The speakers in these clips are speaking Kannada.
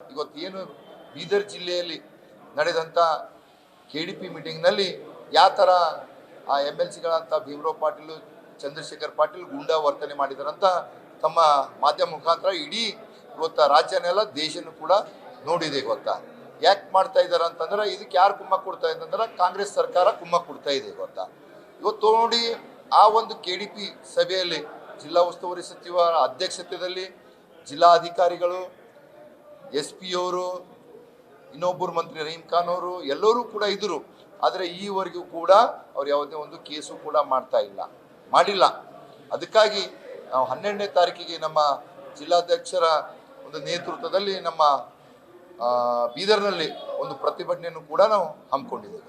ಇವತ್ತೇನು ಬೀದರ್ ಜಿಲ್ಲೆಯಲ್ಲಿ ನಡೆದಂಥ KDP ಮೀಟಿಂಗ್ನಲ್ಲಿ ಯಾವ ಥರ ಆ MLCಗಳಂತ ಭೀಮರಾವ್ ಪಾಟೀಲ್ ಚಂದ್ರಶೇಖರ್ ಪಾಟೀಲ್ ಗೂಂಡಾ ವರ್ತನೆ ಮಾಡಿದಾರಂತ ತಮ್ಮ ಮಾಧ್ಯಮ ಮುಖಾಂತರ ಇಡೀ ಇವತ್ತು ರಾಜ್ಯನೆಲ್ಲ ದೇಶನೂ ಕೂಡ ನೋಡಿದೆ. ಗೊತ್ತಾ ಯಾಕೆ ಮಾಡ್ತಾ ಇದ್ದಾರೆ ಅಂತಂದ್ರೆ ಇದಕ್ಕೆ ಯಾರು ಕುಮ್ಮಕ್ಕು ಕೊಡ್ತಾ ಇದೆ ಅಂತಂದ್ರೆ ಕಾಂಗ್ರೆಸ್ ಸರ್ಕಾರ ಕುಮ್ಮಕ್ಕು ಕೊಡ್ತಾ ಇದೆ. ಗೊತ್ತಾ ಇವತ್ತು ನೋಡಿ ಆ ಒಂದು KDP ಸಭೆಯಲ್ಲಿ ಜಿಲ್ಲಾ ಉಸ್ತುವಾರಿ ಸಚಿವರ ಅಧ್ಯಕ್ಷತೆಯಲ್ಲಿ ಜಿಲ್ಲಾಧಿಕಾರಿಗಳು SP ಅವರು ಇನ್ನೊಬ್ಬರು ಮಂತ್ರಿ ರಹೀಂ ಖಾನ್ ಅವರು ಎಲ್ಲರೂ ಕೂಡ ಇದ್ದರು. ಆದರೆ ಈವರೆಗೂ ಕೂಡ ಅವ್ರು ಯಾವುದೇ ಒಂದು ಕೇಸು ಕೂಡ ಮಾಡಿಲ್ಲ. ಅದಕ್ಕಾಗಿ ನಾವು 12ನೇ ತಾರೀಕಿಗೆ ನಮ್ಮ ಜಿಲ್ಲಾಧ್ಯಕ್ಷರ ಒಂದು ನೇತೃತ್ವದಲ್ಲಿ ನಮ್ಮ ಬೀದರ್ನಲ್ಲಿ ಒಂದು ಪ್ರತಿಭಟನೆಯನ್ನು ಕೂಡ ನಾವು ಹಮ್ಮಿಕೊಂಡಿದ್ದೇವೆ.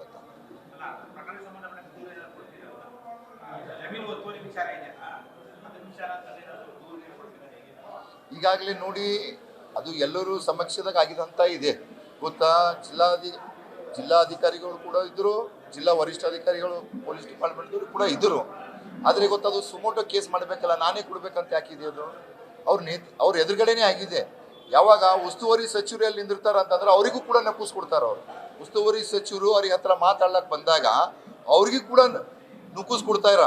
ಈಗಾಗಲೇ ನೋಡಿ ಅದು ಎಲ್ಲರೂ ಸಮಕ್ಷದಾಗ ಆಗಿದಂತ ಇದೆ. ಗೊತ್ತಾ ಜಿಲ್ಲಾಧಿಕಾರಿಗಳು ಕೂಡ ಇದ್ದರು, ಜಿಲ್ಲಾ ವರಿಷ್ಠಾಧಿಕಾರಿಗಳು ಪೊಲೀಸ್ ಡಿಪಾರ್ಟ್ಮೆಂಟ್ದವರು ಕೂಡ ಇದ್ದರು. ಆದರೆ ಗೊತ್ತದು ಸುಮೋಟೋ ಕೇಸ್ ಮಾಡಬೇಕಲ್ಲ, ನಾನೇ ಕೊಡ್ಬೇಕಂತ ಯಾಕಿದೆ ಅದು ಅವ್ರ ಎದುರುಗಡೆನೇ ಆಗಿದೆ. ಯಾವಾಗ ಉಸ್ತುವಾರಿ ಸಚಿವರು ಎಲ್ಲಿ ನಿಂದಿರ್ತಾರ ಅಂತಂದ್ರೆ ಅವರಿಗೂ ಕೂಡ ನಕೂಸ್ಕೊಡ್ತಾರೆ. ಅವರು ಉಸ್ತುವಾರಿ ಸಚಿವರು ಅವ್ರಿಗೆ ಹತ್ರ ಮಾತಾಡ್ಲಕ್ಕೆ ಬಂದಾಗ ಅವ್ರಿಗೂ ಕೂಡ ನುಗ್ಗಿಸ್ಕೊಡ್ತಾ ಇರ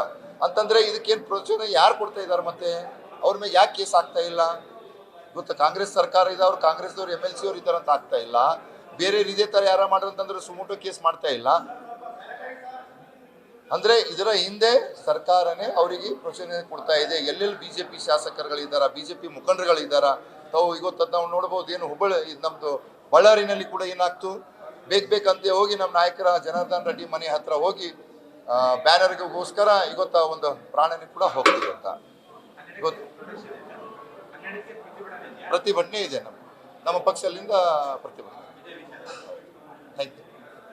ಅಂತಂದ್ರೆ ಇದಕ್ಕೇನು ಪ್ರೋತ್ಸಾಹ ಯಾರು ಕೊಡ್ತಾ ಇದ್ದಾರೆ? ಮತ್ತೆ ಅವ್ರ ಮೇಲೆ ಯಾಕೆ ಕೇಸ್ ಆಗ್ತಾ ಇಲ್ಲ? ಗೊತ್ತಾ ಕಾಂಗ್ರೆಸ್ ಸರ್ಕಾರ ಇದೆ, ಅವ್ರು ಕಾಂಗ್ರೆಸ್ದವ್ರು MLC ಅವ್ರು ಇದ್ದಾರೆ ಅಂತ ಆಗ್ತಾ ಇಲ್ಲ. ಬೇರೆ ಇದೇ ಥರ ಯಾರ ಮಾಡ್ರಂತಂದ್ರೆ ಸುಮೋಟೋ ಕೇಸ್ ಮಾಡ್ತಾ ಇಲ್ಲ. ಅಂದ್ರೆ ಇದರ ಹಿಂದೆ ಸರ್ಕಾರನೇ ಅವರಿಗೆ ಪ್ರೋತ್ಸಾಹ ಕೊಡ್ತಾ ಇದೆ. ಎಲ್ಲೆಲ್ಲಿ BJP ಶಾಸಕರುಗಳಿದ್ದಾರ, BJP ಮುಖಂಡರುಗಳಿದ್ದಾರ, ತಾವು ಇವತ್ತು ನಾವು ನೋಡ್ಬೋದು. ಏನು ನಮ್ದು ಬಳ್ಳಾರಿನಲ್ಲಿ ಕೂಡ ಏನಾಗ್ತು, ಬೇಕಂತೆ ಹೋಗಿ ನಮ್ಮ ನಾಯಕರ ಜನಾರ್ದನ್ ರೆಡ್ಡಿ ಮನೆ ಹತ್ರ ಹೋಗಿ ಬ್ಯಾನರ್ಗೋಸ್ಕರ ಇವತ್ತ ಒಂದು ಪ್ರಾಣನಿ ಕೂಡ ಹೋಗ್ತದೆ. ಇವತ್ತು ಪ್ರತಿಭಟನೆ ಇದೆ, ನಮ್ಮ ಪಕ್ಷದಿಂದ ಪ್ರತಿಭಟನೆ.